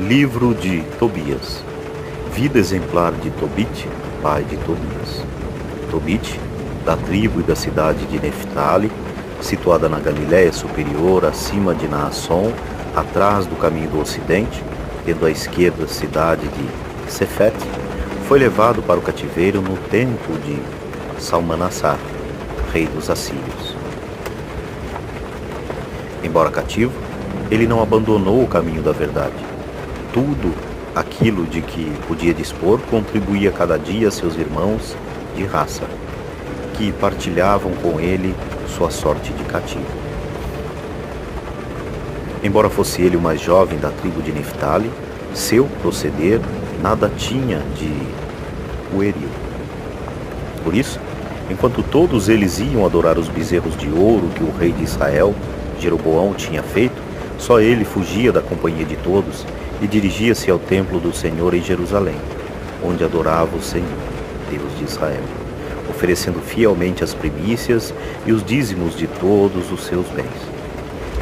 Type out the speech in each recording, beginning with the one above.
Livro de Tobias. Vida exemplar de Tobit, pai de Tobias. Tobit, da tribo e da cidade de Neftali, situada na Galiléia superior, acima de Naasson, atrás do caminho do ocidente, tendo à esquerda a cidade de Sefete, foi levado para o cativeiro no tempo de Salmanassar, rei dos assírios. Embora cativo, ele não abandonou o caminho da verdade. Tudo aquilo de que podia dispor contribuía cada dia a seus irmãos de raça, que partilhavam com ele sua sorte de cativo. Embora fosse ele o mais jovem da tribo de Neftali, seu proceder nada tinha de pueril. Por isso, enquanto todos eles iam adorar os bezerros de ouro que o rei de Israel, Jeroboão, tinha feito, só ele fugia da companhia de todos e dirigia-se ao templo do Senhor em Jerusalém, onde adorava o Senhor, Deus de Israel, oferecendo fielmente as primícias e os dízimos de todos os seus bens.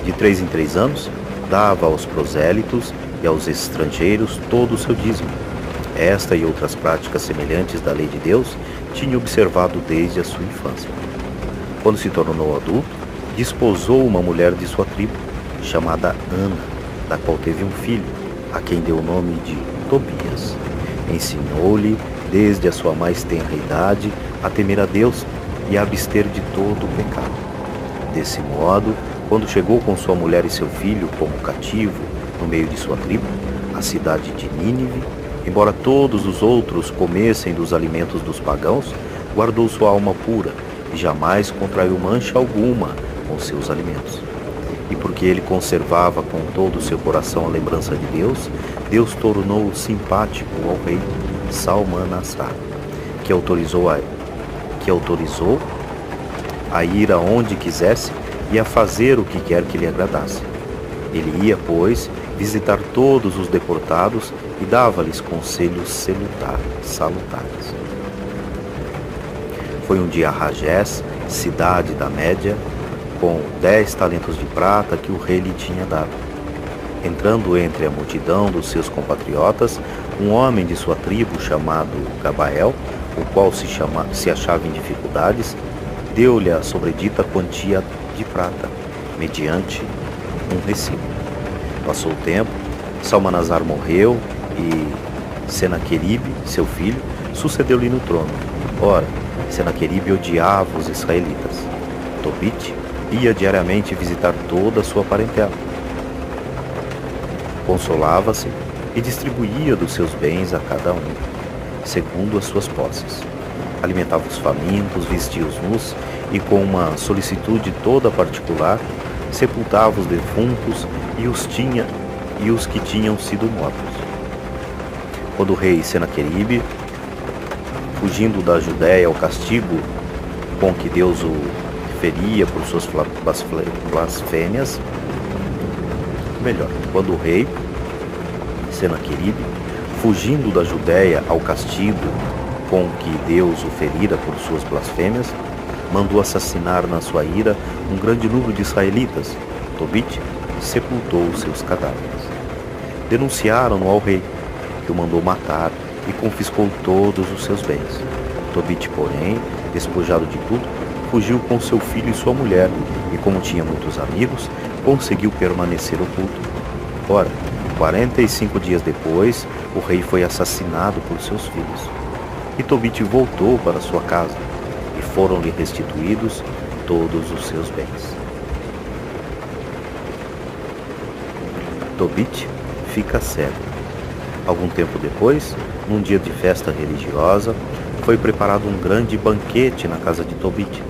De 3 em 3 anos, dava aos prosélitos e aos estrangeiros todo o seu dízimo. Esta e outras práticas semelhantes da lei de Deus tinha observado desde a sua infância. Quando se tornou adulto, desposou uma mulher de sua tribo, chamada Ana, da qual teve um filho, a quem deu o nome de Tobias. Ensinou-lhe, desde a sua mais tenra idade, a temer a Deus e a abster de todo o pecado. Desse modo, quando chegou com sua mulher e seu filho como cativo no meio de sua tribo, a cidade de Nínive, embora todos os outros comessem dos alimentos dos pagãos, guardou sua alma pura e jamais contraiu mancha alguma com seus alimentos. E porque ele conservava com todo o seu coração a lembrança de Deus, Deus tornou-o simpático ao rei Salmanassar, que autorizou a ir aonde quisesse e a fazer o que quer que lhe agradasse. Ele ia, pois, visitar todos os deportados e dava-lhes conselhos salutares. Foi um dia a Ragés, cidade da Média, com 10 talentos de prata que o rei lhe tinha dado. Entrando entre a multidão dos seus compatriotas, um homem de sua tribo chamado Gabael, o qual se achava em dificuldades, deu-lhe a sobredita quantia de prata, mediante um recibo. Passou o tempo, Salmanasar morreu e Senaqueribe, seu filho, sucedeu-lhe no trono. Ora, Senaqueribe odiava os israelitas. Tobit ia diariamente visitar toda a sua parentela. Consolava-se e distribuía dos seus bens a cada um, segundo as suas posses. Alimentava os famintos, vestia os nus e, com uma solicitude toda particular, sepultava os defuntos e os que tinham sido mortos. Quando o rei Senaqueribe, fugindo da Judéia ao castigo com que Deus o feria por suas blasfêmias, quando o rei Senaqueribe, fugindo da Judéia ao castigo com que Deus o ferira por suas blasfêmias, mandou assassinar na sua ira um grande número de israelitas. Tobit sepultou os seus cadáveres. Denunciaram-no ao rei, que o mandou matar e confiscou todos os seus bens. Tobit, porém, despojado de tudo, fugiu com seu filho e sua mulher, e como tinha muitos amigos, conseguiu permanecer oculto. Ora, 45 dias depois, o rei foi assassinado por seus filhos. E Tobit voltou para sua casa, e foram-lhe restituídos todos os seus bens. Tobit fica cego. Algum tempo depois, num dia de festa religiosa, foi preparado um grande banquete na casa de Tobit.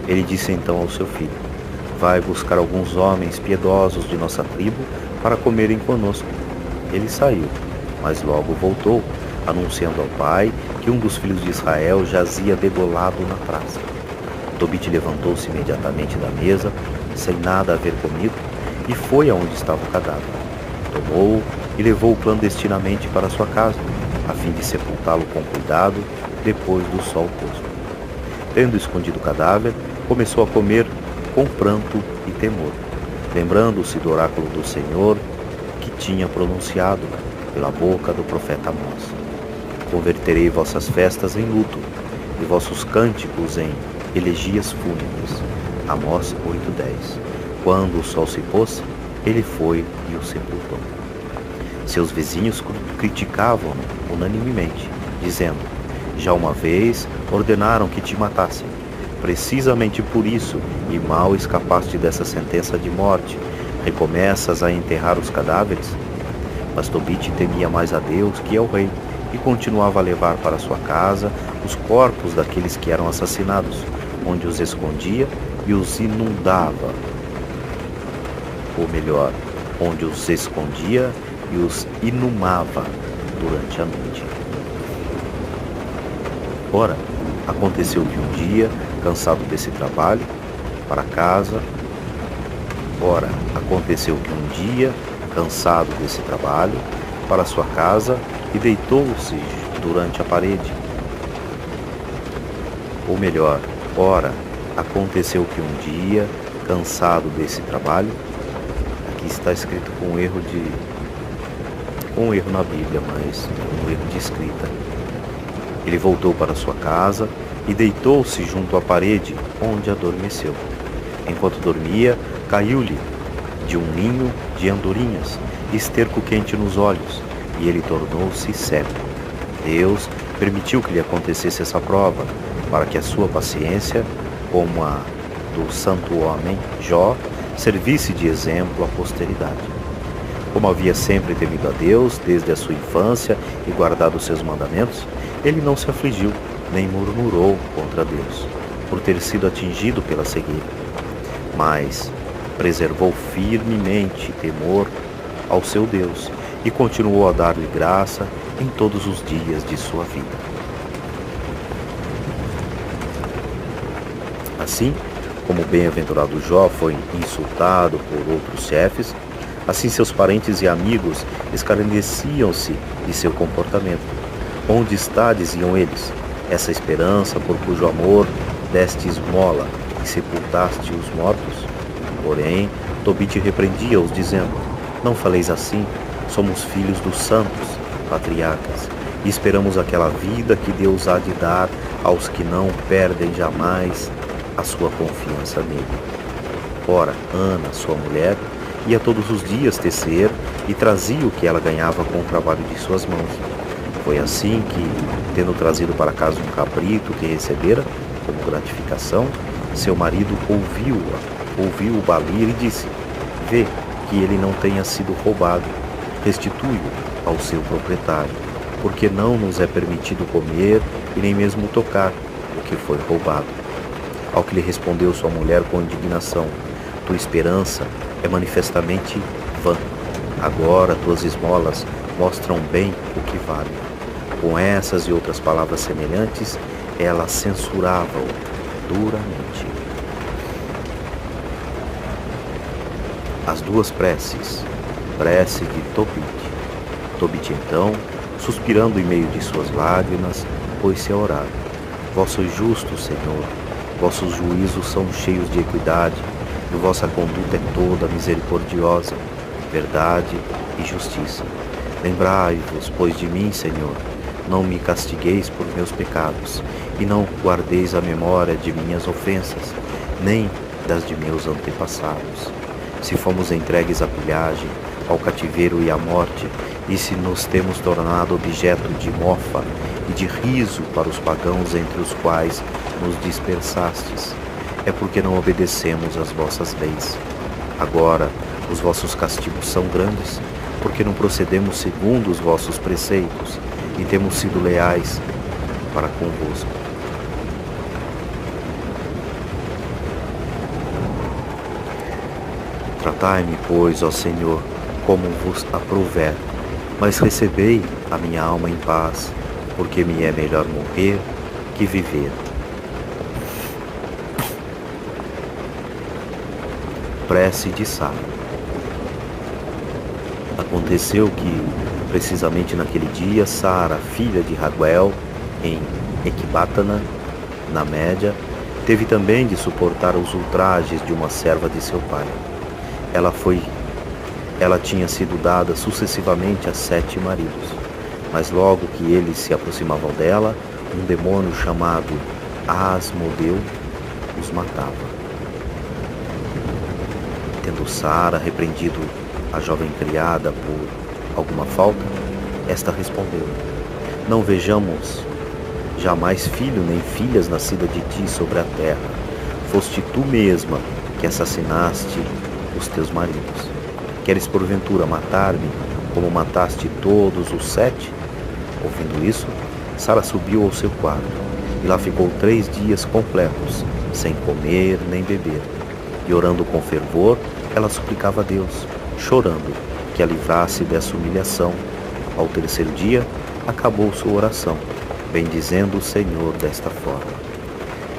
Ele disse então ao seu filho: vai buscar alguns homens piedosos de nossa tribo para comerem conosco. Ele saiu, mas logo voltou, anunciando ao pai que um dos filhos de Israel jazia degolado na praça. Tobit levantou-se imediatamente da mesa, sem nada haver comido, e foi aonde estava o cadáver. Tomou-o e levou-o clandestinamente para sua casa, a fim de sepultá-lo com cuidado depois do sol posto. Tendo escondido o cadáver, começou a comer com pranto e temor, lembrando-se do oráculo do Senhor que tinha pronunciado: pela boca do profeta Amós. Converterei vossas festas em luto, e vossos cânticos em elegias fúnebres. Amós 8:10. Quando o sol se pôs, ele foi e o sepultou. Seus vizinhos criticavam-no unanimemente, dizendo: já uma vez ordenaram que te matassem. Precisamente por isso, e mal escapaste dessa sentença de morte, recomeças a enterrar os cadáveres? Mas Tobite temia mais a Deus que ao rei, e continuava a levar para sua casa os corpos daqueles que eram assassinados, onde os escondia e os inundava. Ou melhor, onde os escondia e os inumava durante a noite. Ora, aconteceu que um dia, cansado desse trabalho, para casa. Ora, aconteceu que um dia, cansado desse trabalho, para sua casa, e deitou-se durante a parede. Ou melhor, ora, aconteceu que um dia, cansado desse trabalho, aqui está escrito com um erro na Bíblia, mas um erro de escrita. Ele voltou para sua casa e deitou-se junto à parede, onde adormeceu. Enquanto dormia, caiu-lhe de um ninho de andorinhas esterco quente nos olhos, e ele tornou-se cego. Deus permitiu que lhe acontecesse essa prova, para que a sua paciência, como a do santo homem Jó, servisse de exemplo à posteridade. Como havia sempre temido a Deus desde a sua infância e guardado os seus mandamentos, ele não se afligiu, nem murmurou contra Deus, por ter sido atingido pela cegueira. Mas preservou firmemente temor ao seu Deus e continuou a dar-lhe graça em todos os dias de sua vida. Assim, como o bem-aventurado Jó foi insultado por outros chefes, assim seus parentes e amigos escarneciam-se de seu comportamento. Onde está, diziam eles, essa esperança por cujo amor deste esmola e sepultaste os mortos? Porém, Tobite repreendia-os, dizendo: não faleis assim, somos filhos dos santos, patriarcas, e esperamos aquela vida que Deus há de dar aos que não perdem jamais a sua confiança nele. Ora, Ana, sua mulher, ia todos os dias tecer e trazia o que ela ganhava com o trabalho de suas mãos. Foi assim que, tendo trazido para casa um cabrito que recebera como gratificação, seu marido ouviu-o balir e disse: vê que ele não tenha sido roubado, restitui-o ao seu proprietário, porque não nos é permitido comer e nem mesmo tocar o que foi roubado. Ao que lhe respondeu sua mulher com indignação: tua esperança é manifestamente vã. Agora tuas esmolas mostram bem o que vale. Com essas e outras palavras semelhantes, ela censurava-o duramente. As duas preces. Prece de Tobite. Tobite então, suspirando em meio de suas lágrimas, pôs-se a orar. Vós sois justos, Senhor, vossos juízos são cheios de equidade, e vossa conduta é toda misericordiosa, verdade e justiça. Lembrai-vos, pois, de mim, Senhor, não me castigueis por meus pecados, e não guardeis a memória de minhas ofensas, nem das de meus antepassados. Se fomos entregues à pilhagem, ao cativeiro e à morte, e se nos temos tornado objeto de mofa e de riso para os pagãos entre os quais nos dispersastes, é porque não obedecemos às vossas leis. Agora, os vossos castigos são grandes, porque não procedemos segundo os vossos preceitos, e temos sido leais para convosco. Tratai-me, pois, ó Senhor, como vos aprouver, mas recebei a minha alma em paz, porque me é melhor morrer que viver. Prece de Sara. Aconteceu que, precisamente naquele dia, Sara, filha de Raguel, em Ecbatana, na Média, teve também de suportar os ultrajes de uma serva de seu pai. Ela ela tinha sido dada sucessivamente a 7 maridos. Mas logo que eles se aproximavam dela, um demônio chamado Asmodeu os matava. Tendo Sara repreendido a jovem criada por alguma falta, esta respondeu: Não vejamos jamais filho nem filhas nascida de ti sobre a terra. Foste tu mesma que assassinaste os teus maridos. Queres porventura matar-me, como mataste todos os 7? Ouvindo isso, Sara subiu ao seu quarto, e lá ficou 3 dias completos, sem comer nem beber. E orando com fervor, ela suplicava a Deus, chorando, que a livrasse dessa humilhação. Ao 3º dia, acabou sua oração, bendizendo o Senhor desta forma: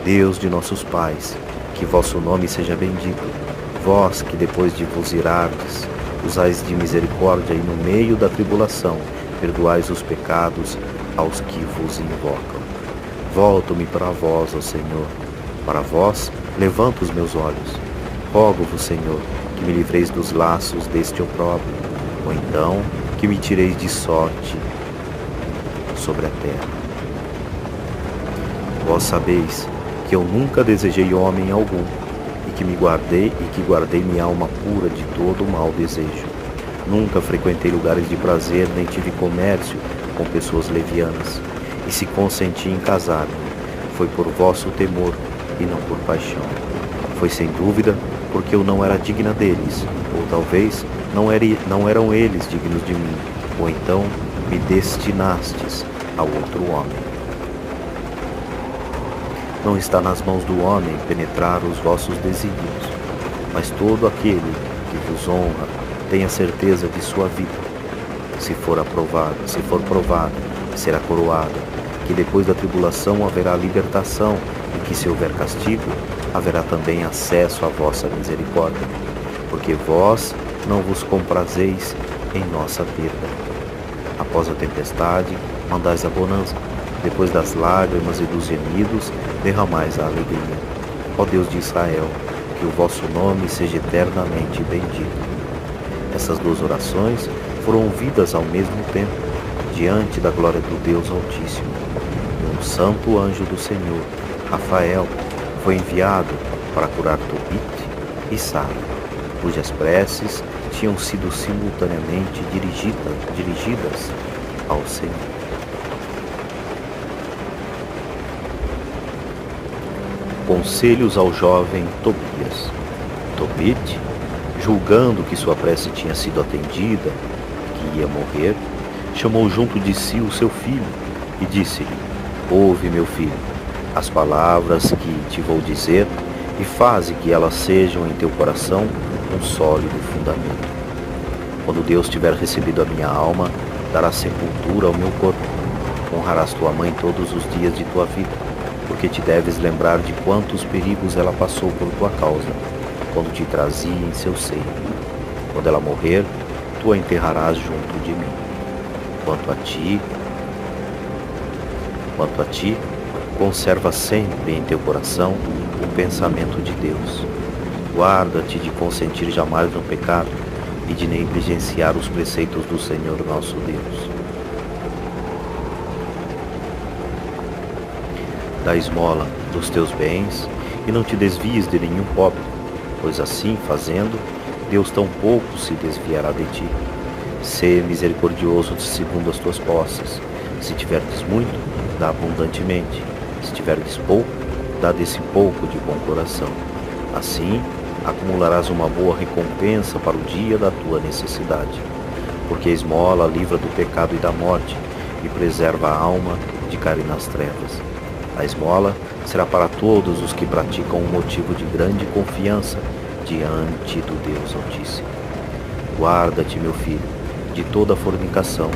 Deus de nossos pais, que vosso nome seja bendito, vós que depois de vos irardes, usais de misericórdia e no meio da tribulação, perdoais os pecados aos que vos invocam. Volto-me para vós, ó Senhor, para vós levanto os meus olhos. Rogo-vos, Senhor, que me livreis dos laços deste opróbrio, ou então que me tireis de sorte sobre a terra. Vós sabeis que eu nunca desejei homem algum, e que guardei minha alma pura de todo o mau desejo. Nunca frequentei lugares de prazer, nem tive comércio com pessoas levianas. E se consenti em casar-me, foi por vosso temor e não por paixão. Foi sem dúvida porque eu não era digna deles, ou talvez não eram eles dignos de mim, ou então me destinastes a outro homem. Não está nas mãos do homem penetrar os vossos desígnios, mas todo aquele que vos honra tenha certeza de sua vida. Se for provado, será coroado, que depois da tribulação haverá libertação, e que se houver castigo, haverá também acesso à vossa misericórdia, porque vós não vos comprazeis em nossa perda. Após a tempestade, mandais a bonança, depois das lágrimas e dos gemidos, derramais a alegria. Ó Deus de Israel, que o vosso nome seja eternamente bendito. Essas 2 orações foram ouvidas ao mesmo tempo, diante da glória do Deus Altíssimo. E um santo anjo do Senhor, Rafael, foi enviado para curar Tobit e Sara, cujas preces tinham sido simultaneamente dirigidas ao Senhor. Conselhos ao jovem Tobias. Tobit, julgando que sua prece tinha sido atendida, que ia morrer, chamou junto de si o seu filho e disse-lhe: Ouve, meu filho, as palavras que te vou dizer, e faze que elas sejam em teu coração um sólido fundamento. Quando Deus tiver recebido a minha alma, dará sepultura ao meu corpo. Honrarás tua mãe todos os dias de tua vida, porque te deves lembrar de quantos perigos ela passou por tua causa, quando te trazia em seu seio. Quando ela morrer, tu a enterrarás junto de mim. Quanto a ti, conserva sempre em teu coração o pensamento de Deus. Guarda-te de consentir jamais no pecado e de negligenciar os preceitos do Senhor nosso Deus. Dá esmola dos teus bens e não te desvies de nenhum pobre, pois assim fazendo, Deus tampouco se desviará de ti. Sê misericordioso segundo as tuas posses. Se tiverdes muito, dá abundantemente. Se tiverdes pouco, dá desse pouco de bom coração. Assim, acumularás uma boa recompensa para o dia da tua necessidade. Porque a esmola livra do pecado e da morte, e preserva a alma de cair nas trevas. A esmola será para todos os que praticam um motivo de grande confiança diante do Deus Altíssimo. Guarda-te, meu filho, de toda fornicação.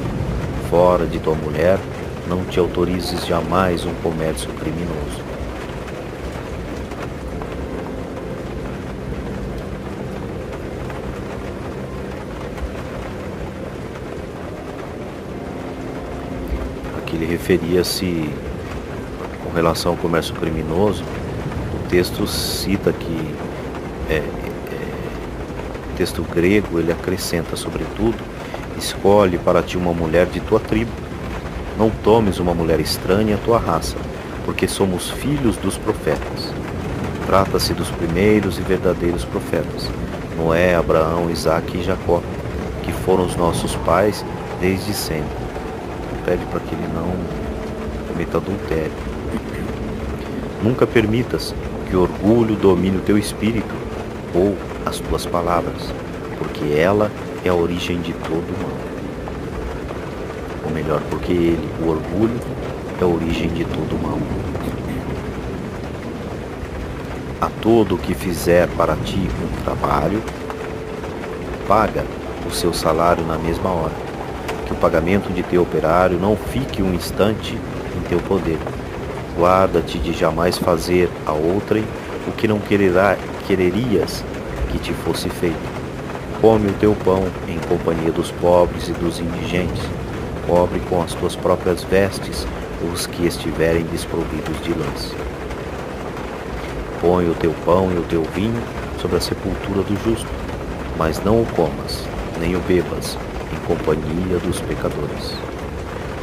Fora de tua mulher, não te autorizes jamais um comércio criminoso. Aqui ele referia-se com relação ao comércio criminoso. O texto cita que texto grego ele acrescenta, sobretudo, escolhe para ti uma mulher de tua tribo. Não tomes uma mulher estranha à tua raça, porque somos filhos dos profetas. Trata-se dos primeiros e verdadeiros profetas, Noé, Abraão, Isaque e Jacó, que foram os nossos pais desde sempre. Pede para que ele não cometa adultério. Nunca permitas que o orgulho domine o teu espírito ou as tuas palavras, porque ela é a origem de todo mal. Ou melhor, porque ele, o orgulho, é a origem de todo mal. A todo o que fizer para ti um trabalho, paga o seu salário na mesma hora. Que o pagamento de teu operário não fique um instante em teu poder. Guarda-te de jamais fazer a outrem o que não quererias que te fosse feito. Come o teu pão em companhia dos pobres e dos indigentes. Cobre com as tuas próprias vestes os que estiverem desprovidos de lãs. Põe o teu pão e o teu vinho sobre a sepultura do justo, mas não o comas, nem o bebas, em companhia dos pecadores.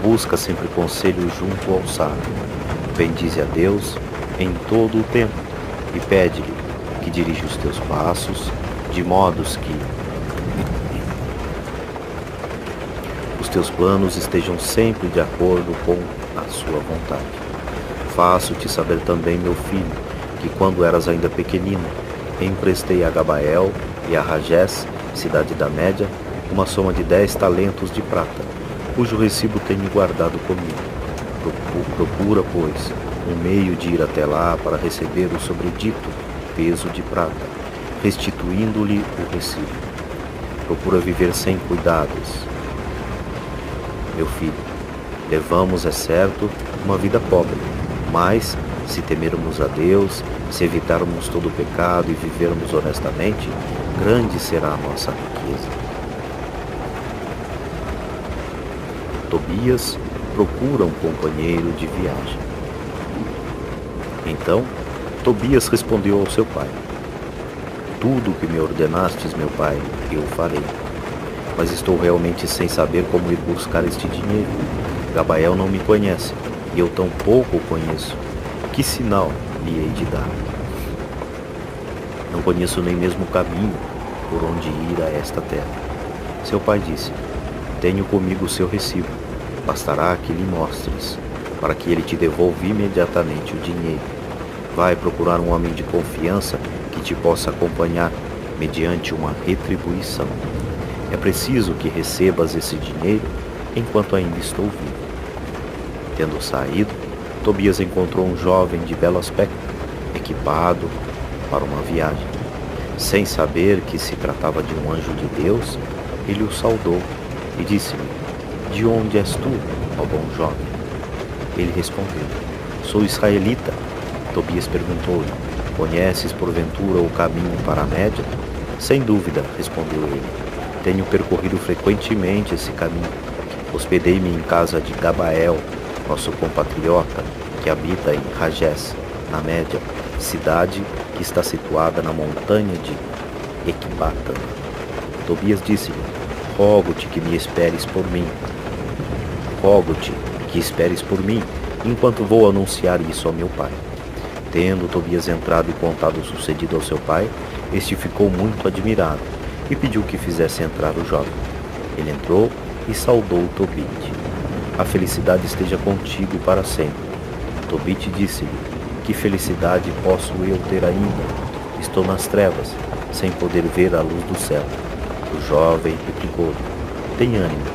Busca sempre conselho junto ao sábio. Bendize a Deus em todo o tempo e pede-lhe que dirija os teus passos, de modos que os teus planos estejam sempre de acordo com a sua vontade. Faço-te saber também, meu filho, que quando eras ainda pequenino, emprestei a Gabael e a Ragés, cidade da Média, uma soma de 10 talentos de prata, cujo recibo tenho guardado comigo. Procura, pois, um meio de ir até lá para receber o sobredito peso de prata, restituindo-lhe o recibo. Procura viver sem cuidados. Meu filho, levamos, é certo, uma vida pobre, mas, se temermos a Deus, se evitarmos todo o pecado e vivermos honestamente, grande será a nossa riqueza. Tobias procura um companheiro de viagem. Então, Tobias respondeu ao seu pai: tudo o que me ordenastes, meu pai, eu farei. Mas estou realmente sem saber como ir buscar este dinheiro. Gabael não me conhece, e eu tampouco o conheço. Que sinal lhe hei de dar? Não conheço nem mesmo o caminho por onde ir a esta terra. Seu pai disse: tenho comigo o seu recibo. Bastará que lhe mostres, para que ele te devolva imediatamente o dinheiro. Vai procurar um homem de confiança que te possa acompanhar mediante uma retribuição. É preciso que recebas esse dinheiro enquanto ainda estou vivo. Tendo saído, Tobias encontrou um jovem de belo aspecto, equipado para uma viagem. Sem saber que se tratava de um anjo de Deus, ele o saudou e disse-lhe: de onde és tu, ó bom jovem? Ele respondeu: sou israelita. Tobias perguntou-lhe: conheces porventura o caminho para a Média? Sem dúvida, respondeu ele. Tenho percorrido frequentemente esse caminho. Hospedei-me em casa de Gabael, nosso compatriota, que habita em Ragés, na Média, cidade que está situada na montanha de Ecbatana. Tobias disse-lhe: rogo-te que me esperes por mim. Rogo-te que esperes por mim, enquanto vou anunciar isso ao meu pai. Tendo Tobias entrado e contado o sucedido ao seu pai, este ficou muito admirado e pediu que fizesse entrar o jovem. Ele entrou e saudou Tobite. A felicidade esteja contigo para sempre. Tobite disse-lhe: que felicidade posso eu ter ainda? Estou nas trevas, sem poder ver a luz do céu. O jovem replicou: tem ânimo,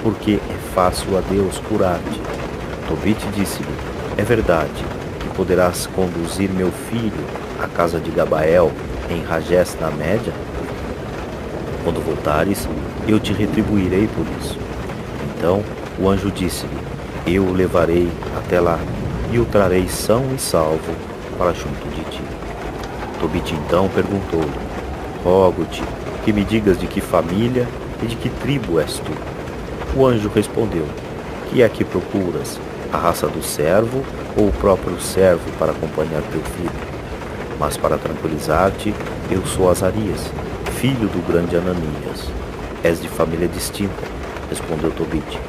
porque é fácil a Deus curar-te. Tobite disse-lhe: é verdade que poderás conduzir meu filho à casa de Gabael em Ragés na Média? Quando voltares, eu te retribuirei por isso. Então o anjo disse-lhe: eu o levarei até lá e o trarei são e salvo para junto de ti. Tobite então perguntou-lhe: rogo-te que me digas de que família e de que tribo és tu. O anjo respondeu: que é que procuras? A raça do servo ou o próprio servo para acompanhar teu filho? Mas para tranquilizar-te, eu sou Azarias, filho do grande Ananias, és de família distinta, respondeu Tobit.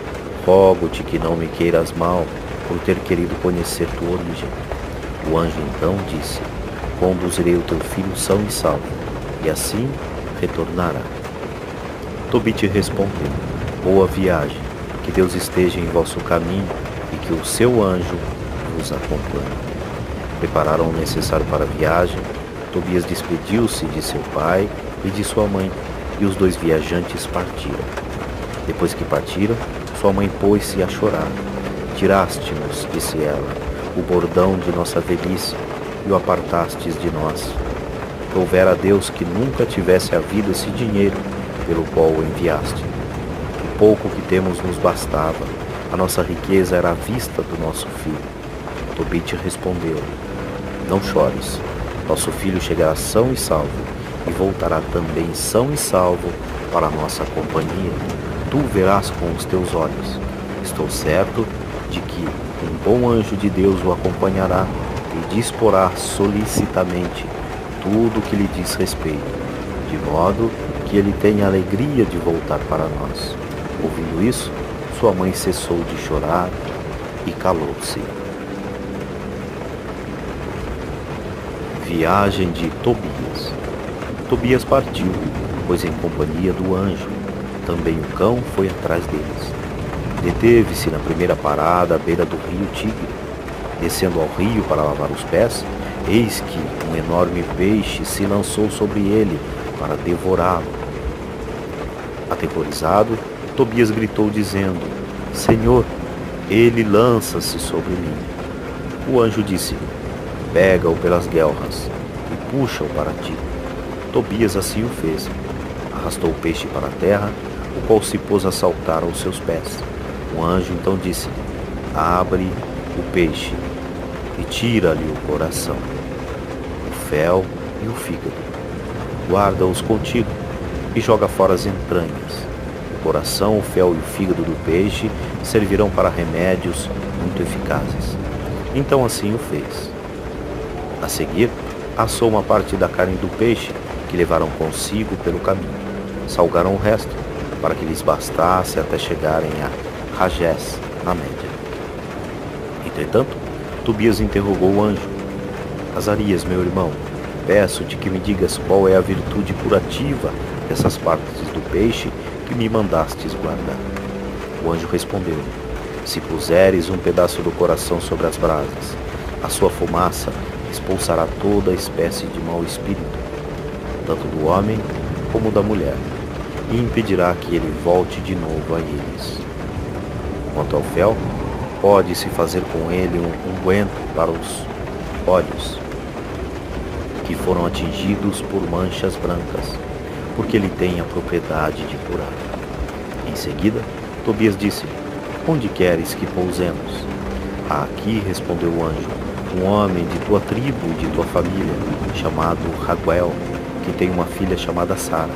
Rogo-te que não me queiras mal, por ter querido conhecer tua origem. O anjo então disse: conduzirei o teu filho são e salvo, e assim retornará. Tobit respondeu: boa viagem, que Deus esteja em vosso caminho e que o seu anjo vos acompanhe. Prepararam o necessário para a viagem. Tobias despediu-se de seu pai e de sua mãe, e os dois viajantes partiram. Depois que partiram, sua mãe pôs-se a chorar. Tiraste-nos, disse ela, o bordão de nossa velhice e o apartastes de nós. Houvera a Deus que nunca tivesse havido esse dinheiro pelo qual o enviaste. O pouco que temos nos bastava, a nossa riqueza era à vista do nosso filho. Tobit respondeu: não chores, nosso filho chegará são e salvo, e voltará também são e salvo para a nossa companhia. Tu verás com os teus olhos. Estou certo de que um bom anjo de Deus o acompanhará e disporá solicitamente tudo o que lhe diz respeito, de modo que ele tenha alegria de voltar para nós. Ouvindo isso, sua mãe cessou de chorar e calou-se. Viagem de Tobias. Tobias partiu, pois em companhia do anjo. Também o cão foi atrás deles. Deteve-se na primeira parada à beira do rio Tigre. Descendo ao rio para lavar os pés, eis que um enorme peixe se lançou sobre ele para devorá-lo. Aterrorizado, Tobias gritou dizendo: Senhor, ele lança-se sobre mim. O anjo disse-lhe: pega-o pelas guelras e puxa-o para ti. Tobias assim o fez. Arrastou o peixe para a terra, o qual se pôs a saltar aos seus pés. O anjo então disse-lhe: abre o peixe e tira-lhe o coração, o fel e o fígado. Guarda-os contigo e joga fora as entranhas. O coração, o fel e o fígado do peixe servirão para remédios muito eficazes. Então assim o fez. A seguir, assou uma parte da carne do peixe que levaram consigo pelo caminho. Salgaram o resto, para que lhes bastasse até chegarem a Ragés, na média. Entretanto, Tobias interrogou o anjo: Azarias, meu irmão, peço-te que me digas qual é a virtude curativa dessas partes do peixe que me mandastes guardar. O anjo respondeu: se puseres um pedaço do coração sobre as brasas, a sua fumaça expulsará toda espécie de mau espírito, tanto do homem como da mulher, e impedirá que ele volte de novo a eles. Quanto ao fel, pode-se fazer com ele um unguento para os olhos, que foram atingidos por manchas brancas, porque ele tem a propriedade de curar. Em seguida, Tobias disse-lhe: onde queres que pousemos? Aqui, respondeu o anjo, um homem de tua tribo e de tua família, chamado Raguel, que tem uma filha chamada Sara.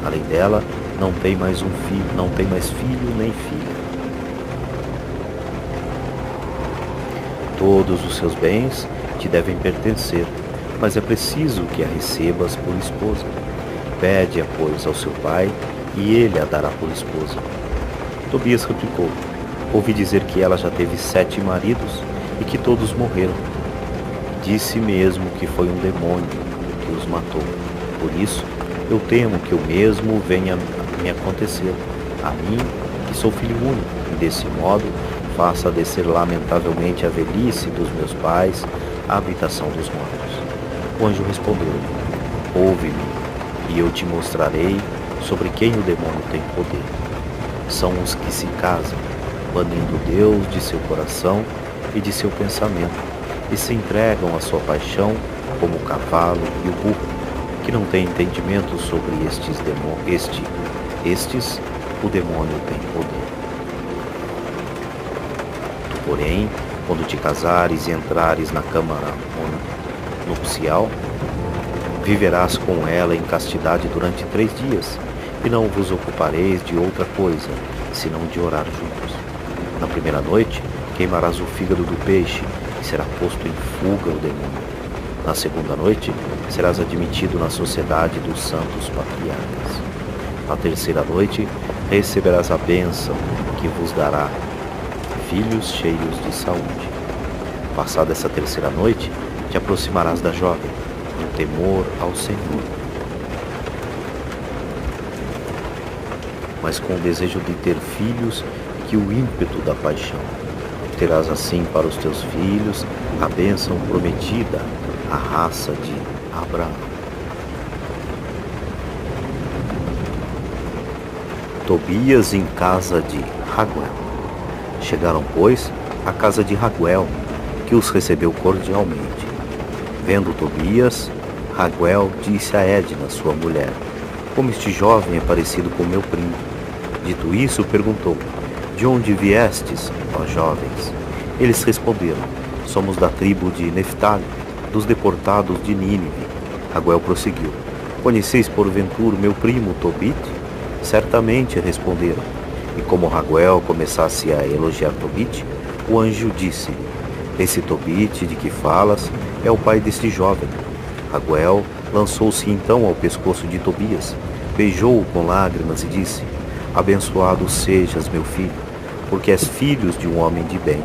Além dela, não tem mais filho nem filha. Todos os seus bens te devem pertencer, mas é preciso que a recebas por esposa. Pede-a, pois, ao seu pai, e ele a dará por esposa. Tobias replicou: ouvi dizer que ela já teve 7 maridos e que todos morreram. Disse mesmo que foi um demônio que os matou. Por isso, eu temo que o mesmo venha a me acontecer, a mim, que sou filho único, e desse modo faça descer lamentavelmente a velhice dos meus pais à habitação dos mortos. O anjo respondeu-lhe: ouve-me, e eu te mostrarei sobre quem o demônio tem poder. São os que se casam, banindo Deus de seu coração e de seu pensamento, e se entregam à sua paixão como o cavalo e o burro, que não têm entendimento sobre estes o demônio tem poder. Tu, porém, quando te casares e entrares na câmara nupcial, viverás com ela em castidade durante 3 dias, e não vos ocupareis de outra coisa, senão de orar juntos. Na primeira noite, queimarás o fígado do peixe, e será posto em fuga o demônio. Na segunda noite, serás admitido na sociedade dos santos patriarcas. Na terceira noite, receberás a bênção que vos dará filhos cheios de saúde. Passada essa terceira noite, te aproximarás da jovem, com temor ao Senhor, mas com o desejo de ter filhos que o ímpeto da paixão. Terás assim para os teus filhos a bênção prometida à raça de Abraão. Tobias em casa de Raguel. Chegaram, pois, à casa de Raguel, que os recebeu cordialmente. Vendo Tobias, Raguel disse a Edna, sua mulher: como este jovem é parecido com meu primo. Dito isso, perguntou: de onde viestes, ó jovens? Eles responderam: somos da tribo de Neftali, dos deportados de Nínive. Raguel prosseguiu: conheceis porventura meu primo Tobit? Certamente, responderam. E como Raguel começasse a elogiar Tobit, o anjo disse: esse Tobit de que falas é o pai deste jovem. Raguel lançou-se então ao pescoço de Tobias, beijou-o com lágrimas e disse: abençoado sejas, meu filho, porque és filho de um homem de bem.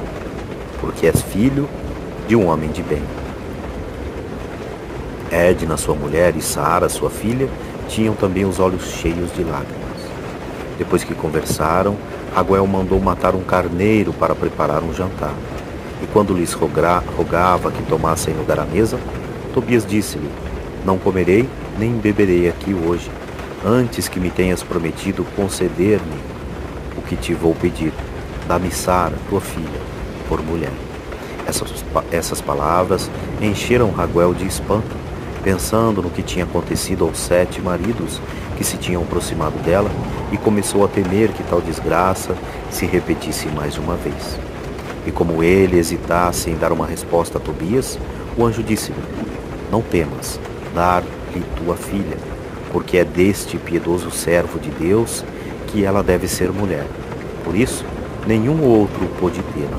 Porque és filho de um homem de bem. Edna, sua mulher, e Sara, sua filha, tinham também os olhos cheios de lágrimas. Depois que conversaram, Raguel mandou matar um carneiro para preparar um jantar. E quando lhes rogava que tomassem lugar à mesa, Tobias disse-lhe: não comerei nem beberei aqui hoje, antes que me tenhas prometido conceder-me o que te vou pedir. Dá-me Sara, tua filha, por mulher. Essas palavras encheram Raguel de espanto, pensando no que tinha acontecido aos 7 maridos que se tinham aproximado dela, e começou a temer que tal desgraça se repetisse mais uma vez. E como ele hesitasse em dar uma resposta a Tobias, o anjo disse-lhe: não temas, dar-lhe tua filha, porque é deste piedoso servo de Deus que ela deve ser mulher. Por isso, nenhum outro pôde tê-la.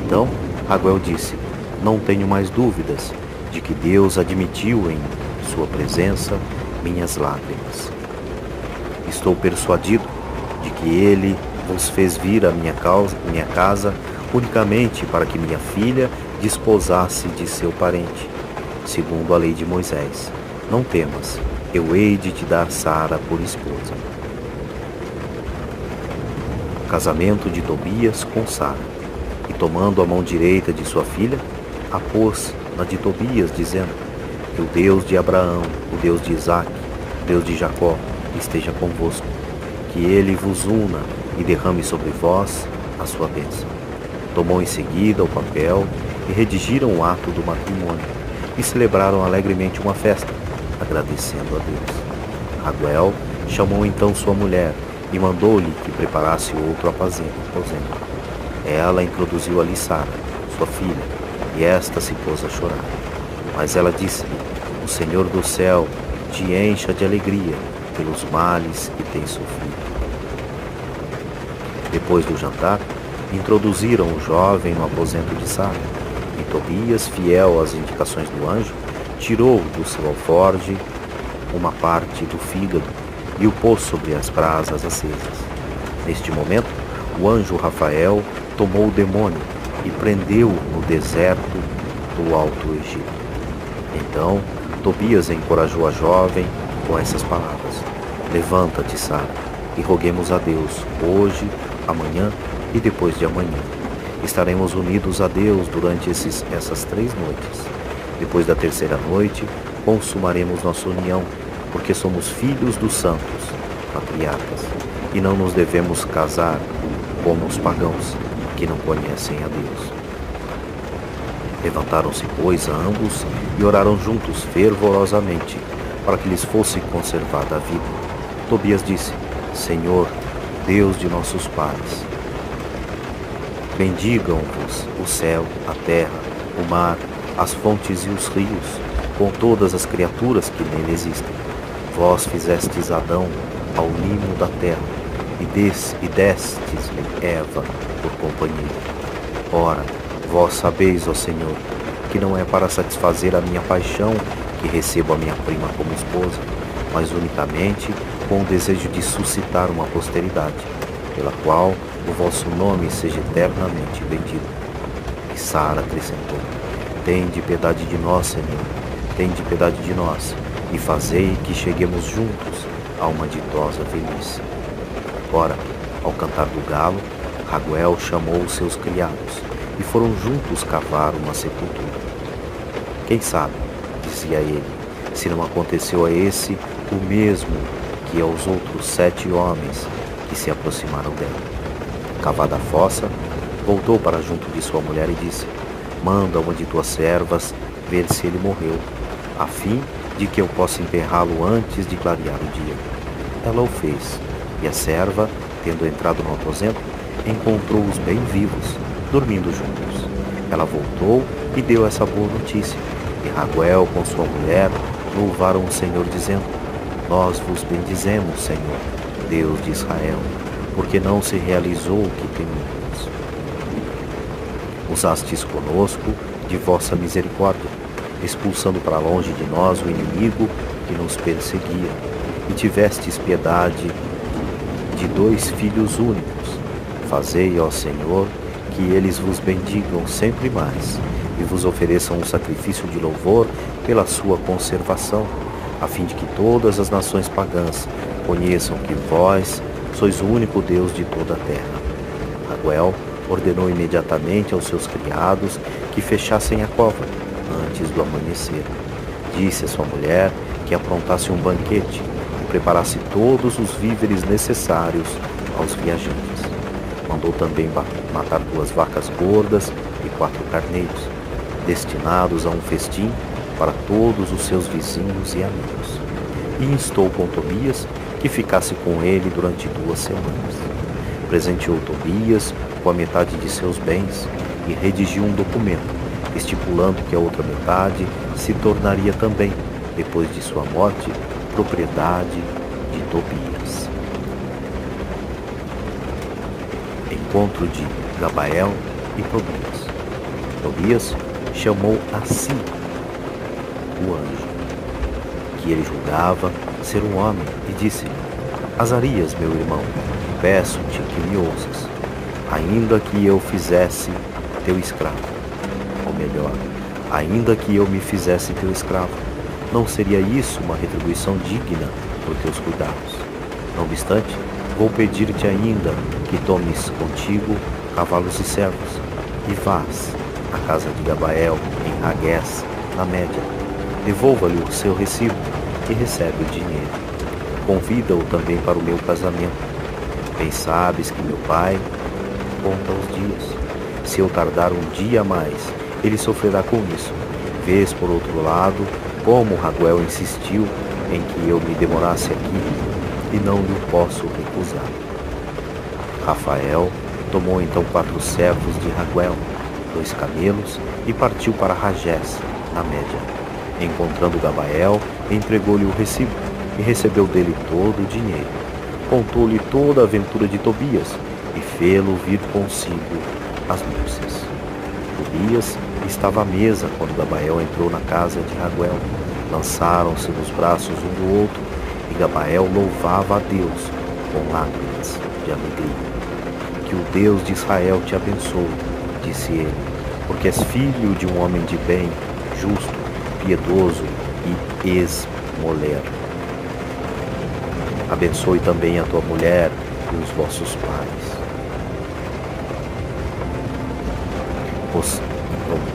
Então, Raguel disse: não tenho mais dúvidas de que Deus admitiu em sua presença minhas lágrimas. Estou persuadido de que ele vos fez vir à minha casa unicamente para que minha filha desposasse de seu parente, segundo a lei de Moisés. Não temas, eu hei de te dar Sara por esposa. Casamento de Tobias com Sara. E tomando a mão direita de sua filha, a pôs na de Tobias, dizendo: que o Deus de Abraão, o Deus de Isaque, o Deus de Jacó, esteja convosco, que ele vos una e derrame sobre vós a sua bênção. Tomou em seguida o papel e redigiram o ato do matrimônio, e celebraram alegremente uma festa, agradecendo a Deus. Raguel chamou então sua mulher e mandou-lhe que preparasse outro aposento. Ela introduziu ali Sara, sua filha, e esta se pôs a chorar. Mas ela disse-lhe: o Senhor do céu te encha de alegria pelos males que tens sofrido. Depois do jantar, introduziram o jovem no aposento de Sara, e Tobias, fiel às indicações do anjo, tirou do seu alforje uma parte do fígado e o pôs sobre as brasas acesas. Neste momento, o anjo Rafael tomou o demônio e prendeu-o no deserto do Alto Egito. Então, Tobias encorajou a jovem com essas palavras: levanta-te, Sara, e roguemos a Deus, hoje, amanhã e depois de amanhã. Estaremos unidos a Deus durante essas 3 noites. Depois da terceira noite, consumaremos nossa união, porque somos filhos dos santos, patriarcas, e não nos devemos casar como os pagãos, que não conhecem a Deus. Levantaram-se, pois, ambos e oraram juntos fervorosamente, para que lhes fosse conservada a vida. Tobias disse: Senhor, Deus de nossos pais, bendigam-vos o céu, a terra, o mar, as fontes e os rios, com todas as criaturas que nele existem. Vós fizestes Adão ao limo da terra, e destes-lhe Eva por companheira. Ora, vós sabeis, ó Senhor, que não é para satisfazer a minha paixão que recebo a minha prima como esposa, mas unicamente com o desejo de suscitar uma posteridade, pela qual o vosso nome seja eternamente bendito. E Sara acrescentou: Tende piedade de nós, Senhor, tende piedade de nós, e fazei que cheguemos juntos a uma ditosa velhice. Ora, ao cantar do galo, Raguel chamou os seus criados, e foram juntos cavar uma sepultura. Quem sabe, dizia ele, se não aconteceu a esse o mesmo que aos outros 7 homens que se aproximaram dela. Cavada a fossa, voltou para junto de sua mulher e disse: Manda uma de tuas servas ver se ele morreu, a fim de que eu possa enterrá-lo antes de clarear o dia. Ela o fez, e a serva, tendo entrado no aposento, encontrou-os bem vivos, dormindo juntos. Ela voltou e deu essa boa notícia, e Raguel com sua mulher louvaram o Senhor, dizendo: Nós vos bendizemos, Senhor, Deus de Israel, porque não se realizou o que temíamos. Usastes conosco de vossa misericórdia, expulsando para longe de nós o inimigo que nos perseguia, e tivestes piedade de 2 filhos únicos. Fazei, ó Senhor, que eles vos bendigam sempre mais, e vos ofereçam um sacrifício de louvor pela sua conservação, a fim de que todas as nações pagãs conheçam que vós sois o único Deus de toda a terra. Raguel ordenou imediatamente aos seus criados que fechassem a cova antes do amanhecer. Disse a sua mulher que aprontasse um banquete e preparasse todos os víveres necessários aos viajantes. Mandou também matar 2 vacas gordas e 4 carneiros, destinados a um festim para todos os seus vizinhos e amigos. E instou com Tobias que ficasse com ele durante 2 semanas. Presenteou Tobias com a metade de seus bens e redigiu um documento, estipulando que a outra metade se tornaria também, depois de sua morte, propriedade de Tobias. Encontro de Gabael e Tobias. Tobias chamou a si o anjo, que ele julgava ser um homem, e disse-lhe: Azarias, meu irmão, peço-te que me ouças, ainda que eu fizesse teu escravo, ou melhor, ainda que eu me fizesse teu escravo, não seria isso uma retribuição digna por teus cuidados? Não obstante, vou pedir-te ainda que tomes contigo cavalos e servos, e vás à casa de Gabael, em Ragués, na Média. Devolva-lhe o seu recibo e recebe o dinheiro. Convida-o também para o meu casamento. Bem sabes que meu pai conta os dias. Se eu tardar um dia a mais, ele sofrerá com isso. Vês, por outro lado, como Raguel insistiu em que eu me demorasse aqui, e não lhe posso recusar. Rafael tomou então 4 servos de Raguel, 2 camelos, e partiu para Ragés, na Média. Encontrando Gabael, entregou-lhe o recibo e recebeu dele todo o dinheiro. Contou-lhe toda a aventura de Tobias e fê-lo vir consigo às núpcias. Tobias estava à mesa quando Gabael entrou na casa de Raguel. Lançaram-se nos braços um do outro, e Gabael louvava a Deus com lágrimas de alegria. Que o Deus de Israel te abençoe, disse ele, porque és filho de um homem de bem, justo, piedoso e esmoler. Abençoe também a tua mulher e os vossos pais.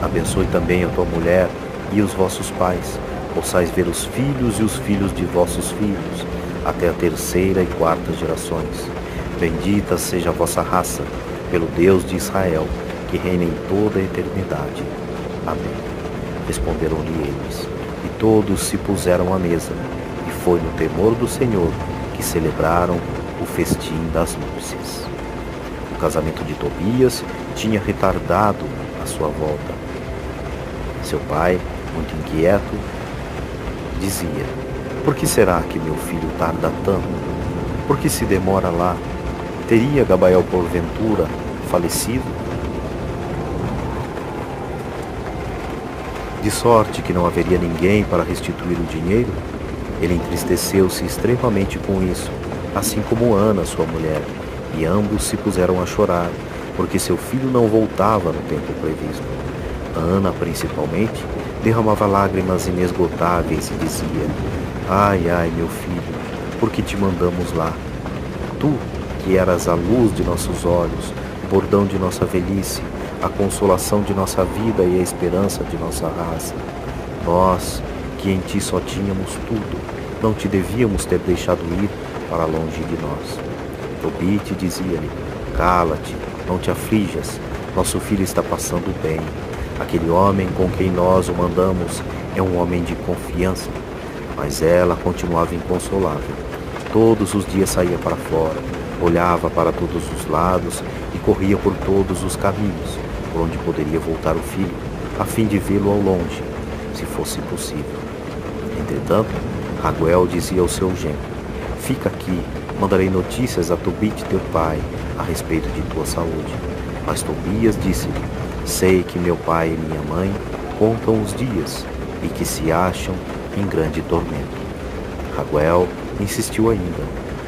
Abençoe também a tua mulher e os vossos pais. Possais ver os filhos e os filhos de vossos filhos, até a 3ª e 4ª gerações. Bendita seja a vossa raça, pelo Deus de Israel, que reina em toda a eternidade. Amém. Responderam-lhe eles, e todos se puseram à mesa, e foi no temor do Senhor que celebraram o festim das núpcias. O casamento de Tobias tinha retardado a sua volta. Seu pai, muito inquieto, dizia: Por que será que meu filho tarda tanto? Por que se demora lá? Teria Gabael porventura falecido? de sorte que não haveria ninguém para restituir o dinheiro. Ele entristeceu-se extremamente com isso, assim como Ana, sua mulher, e ambos se puseram a chorar, porque seu filho não voltava no tempo previsto. Ana, principalmente, derramava lágrimas inesgotáveis e dizia: Ai, ai, meu filho, por que te mandamos lá? Tu, que eras a luz de nossos olhos, o bordão de nossa velhice, a consolação de nossa vida e a esperança de nossa raça. Nós, que em ti só tínhamos tudo, não te devíamos ter deixado ir para longe de nós. Tobite dizia-lhe: Cala-te, não te aflijas, nosso filho está passando bem. Aquele homem com quem nós o mandamos é um homem de confiança. Mas ela continuava inconsolável. Todos os dias saía para fora, olhava para todos os lados e corria por todos os caminhos, por onde poderia voltar o filho, a fim de vê-lo ao longe, se fosse possível. Entretanto, Raguel dizia ao seu genro: Fica aqui, mandarei notícias a Tobite teu pai a respeito de tua saúde. Mas Tobias disse-lhe: Sei que meu pai e minha mãe contam os dias e que se acham em grande tormento. Raguel insistiu ainda,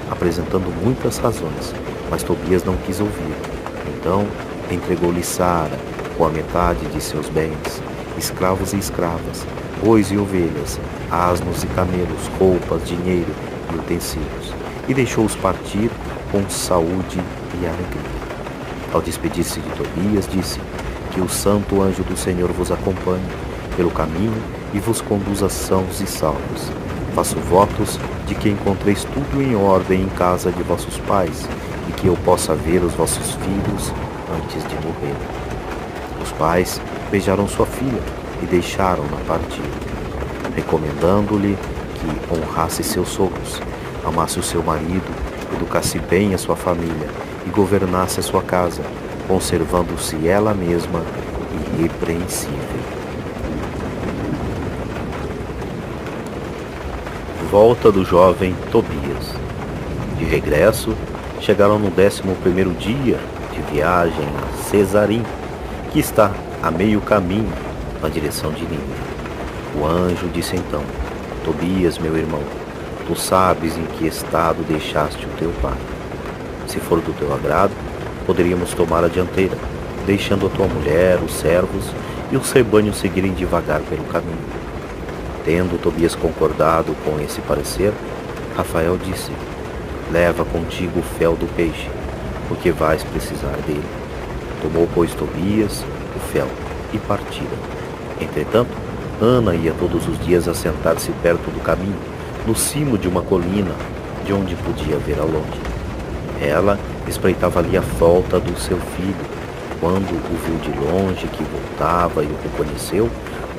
apresentando muitas razões, mas Tobias não quis ouvir. Então entregou-lhe Sara com a metade de seus bens, escravos e escravas, bois e ovelhas, asnos e camelos, roupas, dinheiro e utensílios, e deixou-os partir com saúde e alegria. Ao despedir-se de Tobias, disse: Que o santo anjo do Senhor vos acompanhe pelo caminho e vos conduza sãos e salvos. Faço votos de que encontreis tudo em ordem em casa de vossos pais e que eu possa ver os vossos filhos antes de morrer. Os pais beijaram sua filha e deixaram-na partir, recomendando-lhe que honrasse seus sogros, amasse o seu marido, educasse bem a sua família e governasse a sua casa, conservando-se ela mesma irrepreensível. Volta do jovem Tobias. De regresso, chegaram no 11º dia de viagem a Cesarim, que está a meio caminho na direção de Nínive. O anjo disse então: Tobias, meu irmão, tu sabes em que estado deixaste o teu pai. Se for do teu agrado, poderíamos tomar a dianteira, deixando a tua mulher, os servos e os rebanhos seguirem devagar pelo caminho. Tendo Tobias concordado com esse parecer, Rafael disse: Leva contigo o fel do peixe, porque vais precisar dele. Tomou, pois, Tobias o fel e partiram. Entretanto, Ana ia todos os dias assentar-se perto do caminho, no cimo de uma colina, de onde podia ver ao longe. Ela espreitava ali a volta do seu filho. Quando o viu de longe que voltava e o reconheceu,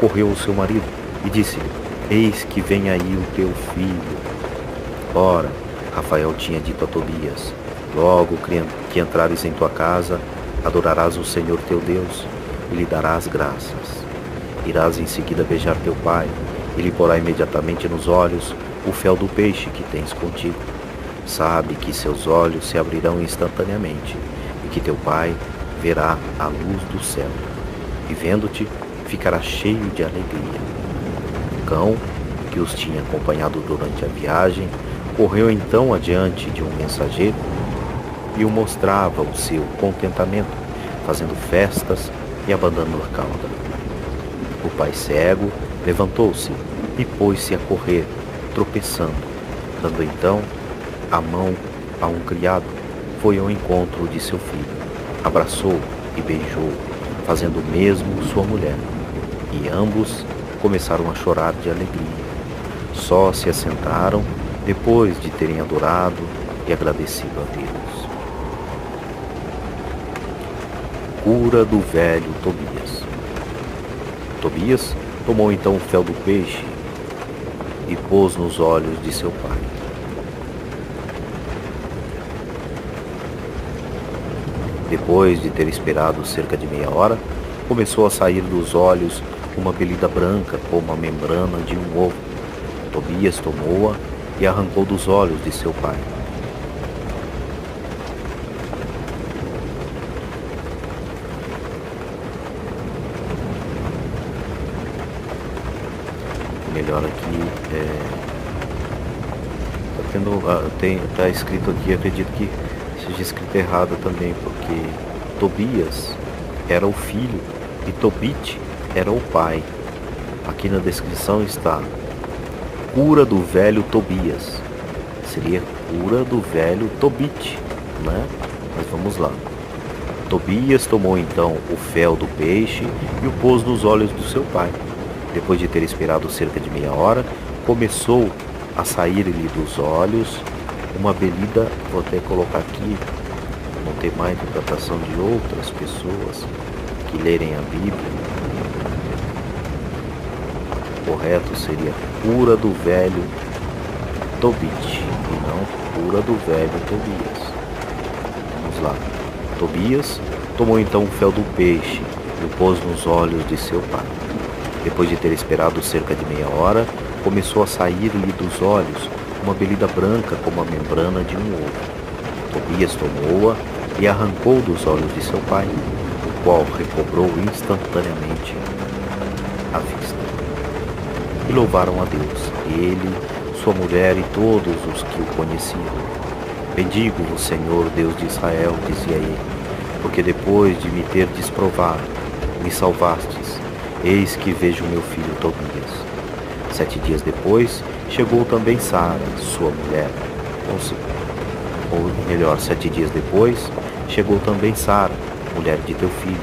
correu ao seu marido e disse-lhe: Eis que vem aí o teu filho. Ora, Rafael tinha dito a Tobias: Logo que entrares em tua casa, adorarás o Senhor teu Deus e lhe darás graças. Irás em seguida beijar teu pai, e lhe porá imediatamente nos olhos o fel do peixe que tens contigo. Sabe que seus olhos se abrirão instantaneamente, e que teu pai verá a luz do céu, e vendo-te, ficará cheio de alegria. O cão, que os tinha acompanhado durante a viagem, correu então adiante de um mensageiro e o mostrava o seu contentamento, fazendo festas e abanando a cauda. O pai cego levantou-se e pôs-se a correr, tropeçando. Dando então a mão a um criado, foi ao encontro de seu filho, abraçou e beijou, fazendo o mesmo sua mulher, e ambos começaram a chorar de alegria. Só se assentaram depois de terem adorado e agradecido a Deus. Cura do velho Tobias. Tobias tomou então o fel do peixe e pôs nos olhos de seu pai. Depois de ter esperado cerca de meia hora, começou a sair dos olhos uma belida branca como a membrana de um ovo. Tobias tomou-a e arrancou dos olhos de seu pai. melhor aqui. Tá escrito aqui, acredito que seja escrito errado também, porque Tobias era o filho e Tobit era o pai. Aqui na descrição está cura do velho Tobias. Seria cura do velho Tobit, né? Mas vamos lá. Tobias tomou então o fel do peixe e o pôs nos olhos do seu pai. Depois de ter esperado cerca de meia hora, começou a sair-lhe dos olhos uma belida. Vou até colocar aqui, não tem mais interpretação de outras pessoas que lerem a Bíblia. O correto seria cura do velho Tobit e não cura do velho Tobias. Vamos lá. Tobias tomou então o fel do peixe e o pôs nos olhos de seu pai. Depois de ter esperado cerca de meia hora, começou a sair-lhe dos olhos uma belida branca como a membrana de um ovo. Tobias tomou-a e arrancou dos olhos de seu pai, o qual recobrou instantaneamente a vista. E louvaram a Deus, ele, sua mulher e todos os que o conheciam. Bendigo-vos, Senhor, Deus de Israel, dizia ele, porque depois de me ter desprovado, me salvastes. Eis que vejo meu filho Tobias. 7 dias depois, chegou também Sara, sua mulher. Ou melhor, 7 dias depois, chegou também Sara, mulher de teu filho,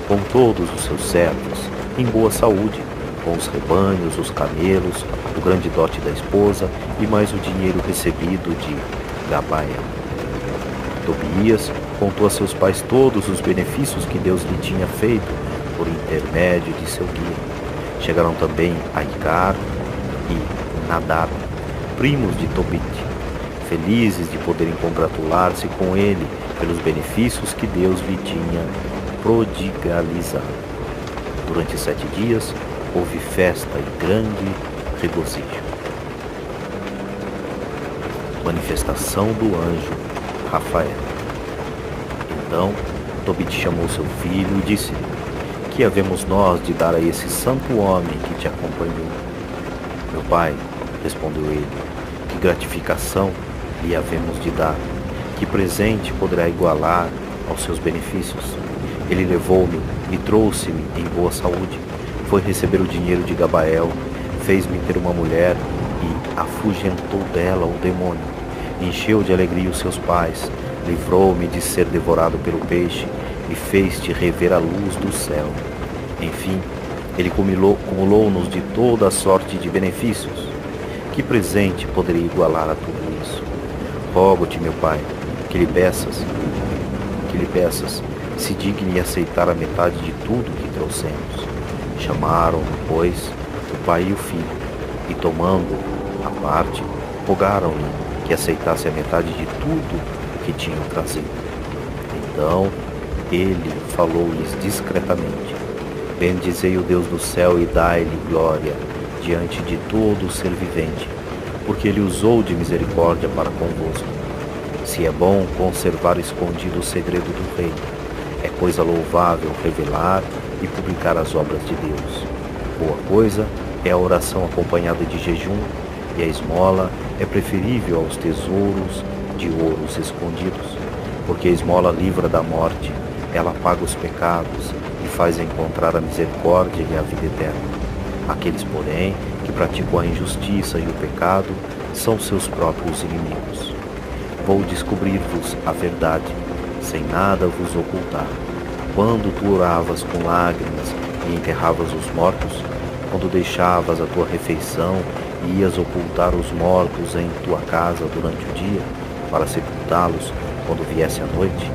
com todos os seus servos, em boa saúde, com os rebanhos, os camelos, o grande dote da esposa e mais o dinheiro recebido de Gabael. Tobias contou a seus pais todos os benefícios que Deus lhe tinha feito por intermédio de seu guia. Chegaram também Aicar e Nadab, primos de Tobit, felizes de poderem congratular-se com ele pelos benefícios que Deus lhe tinha prodigalizado. Durante 7 dias houve festa e grande regozijo. Manifestação do anjo Rafael. Então Tobit chamou seu filho e disse-lhe: que havemos nós de dar a esse santo homem que te acompanhou? Meu pai, respondeu ele, que gratificação lhe havemos de dar? Que presente poderá igualar aos seus benefícios? Ele levou-me e trouxe-me em boa saúde. Foi receber o dinheiro de Gabael, fez-me ter uma mulher e afugentou dela o demônio. Encheu de alegria os seus pais, livrou-me de ser devorado pelo peixe e fez-te rever a luz do céu. Enfim, ele cumulou-nos de toda a sorte de benefícios. Que presente poderia igualar a tudo isso? Rogo-te, meu pai, que lhe peças, se digne aceitar a metade de tudo que trouxemos. Chamaram, pois, o pai e o filho, e tomando a parte, rogaram-lhe que aceitasse a metade de tudo o que tinham trazido. Então ele falou-lhes discretamente: bendizei o Deus do céu e dai-lhe glória diante de todo o ser vivente, porque ele usou de misericórdia para convosco. Se é bom conservar escondido o segredo do rei, é coisa louvável revelar e publicar as obras de Deus. Boa coisa é a oração acompanhada de jejum, e a esmola é preferível aos tesouros de ouros escondidos, porque a esmola livra da morte, ela apaga os pecados e faz encontrar a misericórdia e a vida eterna. Aqueles, porém, que praticam a injustiça e o pecado são seus próprios inimigos. Vou descobrir-vos a verdade, sem nada vos ocultar. Quando tu oravas com lágrimas e enterravas os mortos, quando deixavas a tua refeição e ias ocultar os mortos em tua casa durante o dia, para sepultá-los quando viesse a noite,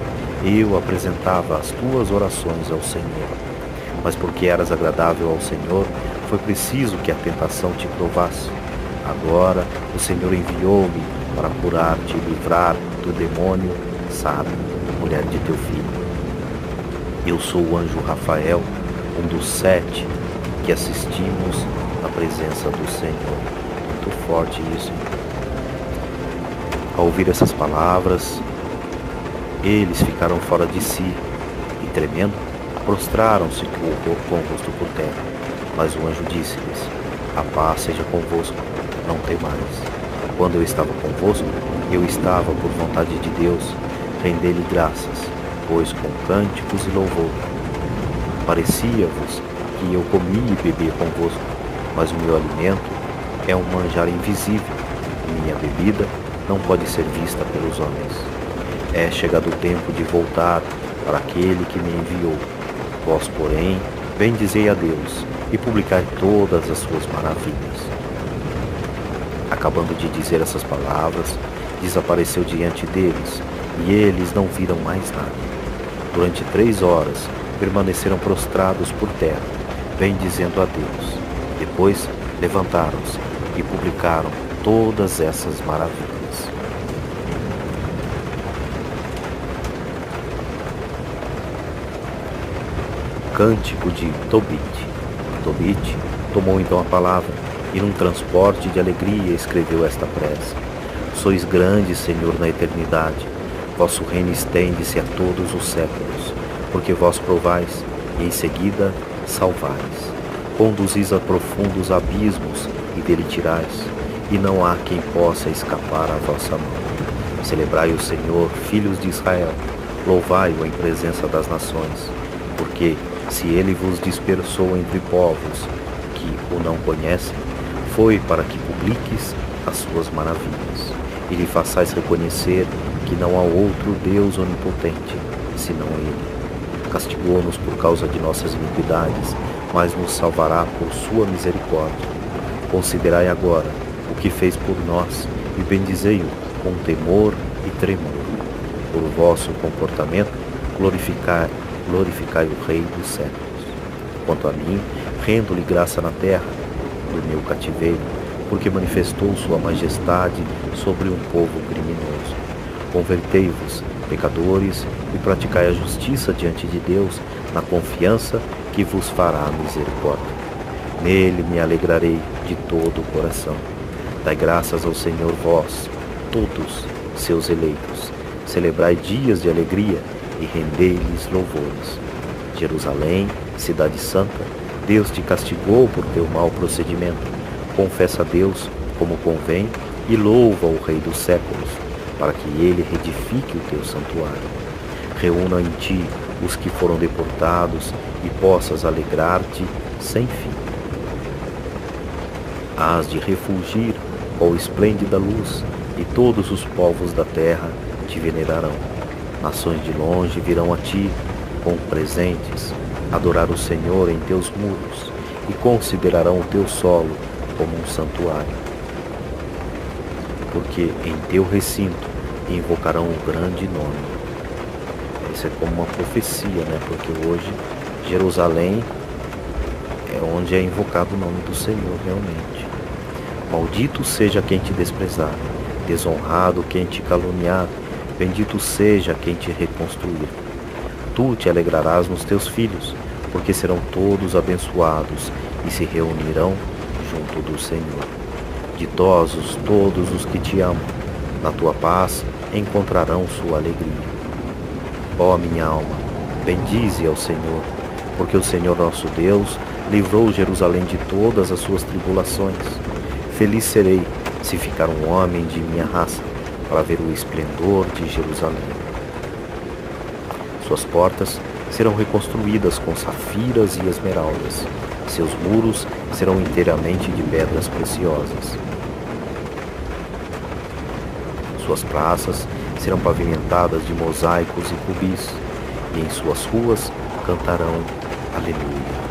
eu apresentava as tuas orações ao Senhor. Mas porque eras agradável ao Senhor, foi preciso que a tentação te provasse. Agora o Senhor enviou-me para curar-te e livrar do demônio Sara, mulher de teu filho. Eu sou o anjo Rafael, um dos 7 que assistimos à presença do Senhor. Muito forte isso. Ao ouvir essas palavras, eles ficaram fora de si e, tremendo, prostraram-se com o rosto por terra. Mas o anjo disse-lhes: A paz seja convosco, não temais. Quando eu estava convosco, eu estava, por vontade de Deus, render-lhe graças, pois com cânticos e louvor. Parecia-vos que eu comia e bebia convosco, mas o meu alimento é um manjar invisível, e minha bebida não pode ser vista pelos homens. É chegado o tempo de voltar para aquele que me enviou. Vós, porém, bendizei a Deus e publicai todas as suas maravilhas. Acabando de dizer essas palavras, desapareceu diante deles, e eles não viram mais nada. Durante 3 horas permaneceram prostrados por terra, bendizendo a Deus. Depois levantaram-se e publicaram todas essas maravilhas. Cântico de Tobit. Tobit tomou então a palavra e num transporte de alegria escreveu esta prece. Sois grande, Senhor, na eternidade. Vosso reino estende-se a todos os séculos, porque vós provais e em seguida salvais. Conduzis a profundos abismos e dele tirais, e não há quem possa escapar à vossa mão. Celebrai o Senhor, filhos de Israel, louvai-o em presença das nações, porque se ele vos dispersou entre povos que o não conhecem, foi para que publiques as suas maravilhas, e lhe façais reconhecer que não há outro Deus onipotente, senão ele. Castigou-nos por causa de nossas iniquidades, mas nos salvará por sua misericórdia. Considerai agora o que fez por nós, e bendizei-o com temor e tremor. Por vosso comportamento, glorificai o Rei dos séculos. Quanto a mim, rendo-lhe graça na terra, do meu cativeiro, porque manifestou sua majestade sobre um povo criminoso. Convertei-vos, pecadores, e praticai a justiça diante de Deus, na confiança que vos fará misericórdia. Nele me alegrarei de todo o coração. Dai graças ao Senhor vós, todos seus eleitos. Celebrai dias de alegria e rendei-lhes louvores. Jerusalém, cidade santa, Deus te castigou por teu mau procedimento. Confessa a Deus como convém e louva o Rei dos séculos, para que ele reedifique o teu santuário. Reúna em ti os que foram deportados e possas alegrar-te sem fim. Hás de refulgir, ó esplêndida luz, e todos os povos da terra te venerarão. Nações de longe virão a ti com presentes, adorar o Senhor em teus muros, e considerarão o teu solo como um santuário. Porque em teu recinto invocarão o grande nome. Isso é como uma profecia, né? Porque hoje Jerusalém é onde é invocado o nome do Senhor realmente. Maldito seja quem te desprezar, desonrado quem te caluniar, bendito seja quem te reconstruir. Tu te alegrarás nos teus filhos, porque serão todos abençoados e se reunirão junto do Senhor. Ditosos todos os que te amam, na tua paz encontrarão sua alegria. Ó minha alma, bendize ao Senhor, porque o Senhor nosso Deus livrou Jerusalém de todas as suas tribulações. Feliz serei se ficar um homem de minha raça, para ver o esplendor de Jerusalém. Suas portas serão reconstruídas com safiras e esmeraldas. Seus muros serão inteiramente de pedras preciosas. Suas praças serão pavimentadas de mosaicos e rubis, e em suas ruas cantarão Aleluia.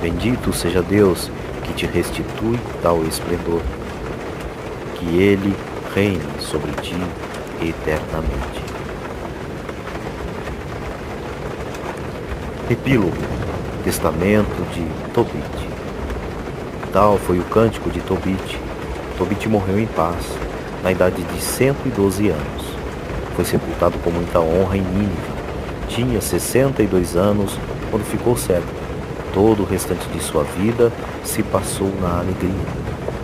Bendito seja Deus que te restitui tal esplendor, que ele reine sobre ti eternamente. Epílogo. Testamento de Tobit. Tal foi o cântico de Tobit. Tobit morreu em paz, na idade de 112 anos. Foi sepultado com muita honra em Nínive. Tinha 62 anos quando ficou cego. Todo o restante de sua vida se passou na alegria,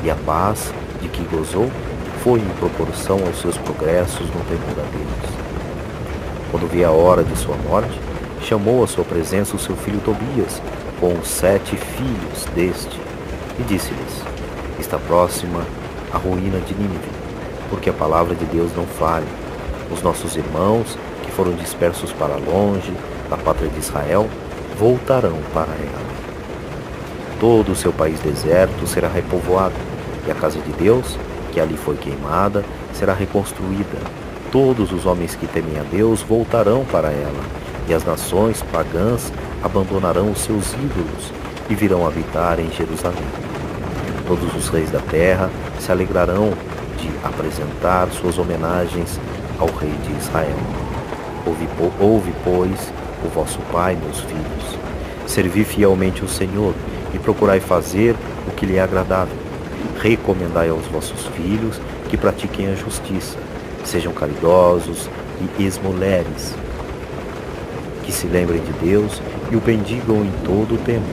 e a paz de que gozou foi em proporção aos seus progressos no temor a Deus. Quando veio a hora de sua morte, chamou à sua presença o seu filho Tobias, com os 7 filhos deste, e disse-lhes: Está próxima a ruína de Nínive, porque a palavra de Deus não falha. Os nossos irmãos, que foram dispersos para longe da pátria de Israel, voltarão para ela. Todo o seu país deserto será repovoado, e a casa de Deus, que ali foi queimada, será reconstruída. Todos os homens que temem a Deus voltarão para ela, e as nações pagãs abandonarão os seus ídolos e virão habitar em Jerusalém. Todos os reis da terra se alegrarão de apresentar suas homenagens ao rei de Israel. Ouve, pois, o vosso Pai, meus filhos. Servi fielmente o Senhor e procurai fazer o que lhe é agradável. Recomendai aos vossos filhos que pratiquem a justiça, sejam caridosos e esmoleres, que se lembrem de Deus e o bendigam em todo o tempo,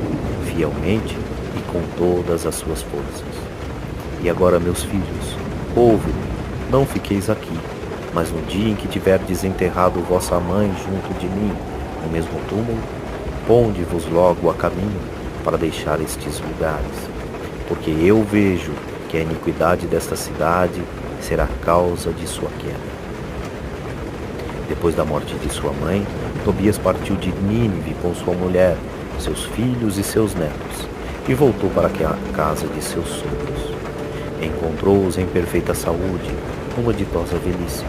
fielmente e com todas as suas forças. E agora, meus filhos, ouve-me, não fiqueis aqui, mas no dia em que tiverdes enterrado vossa mãe junto de mim, no mesmo túmulo, ponde-vos logo a caminho para deixar estes lugares, porque eu vejo que a iniquidade desta cidade será causa de sua queda. Depois da morte de sua mãe, Tobias partiu de Nínive com sua mulher, seus filhos e seus netos, e voltou para a casa de seus sogros. Encontrou-os em perfeita saúde, numa ditosa velhice.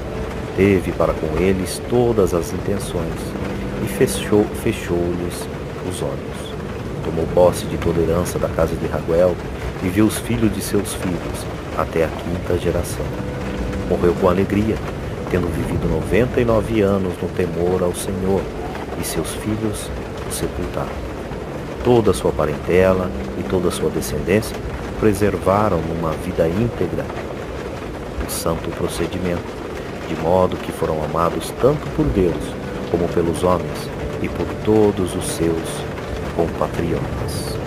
Teve para com eles todas as intenções, e fechou-lhes os olhos. Tomou posse de toda a herança da casa de Raguel, e viu os filhos de seus filhos, até a quinta geração. Morreu com alegria, tendo vivido 99 anos no temor ao Senhor, e seus filhos o sepultaram. Toda a sua parentela e toda a sua descendência preservaram numa vida íntegra o santo procedimento, de modo que foram amados tanto por Deus como pelos homens e por todos os seus compatriotas.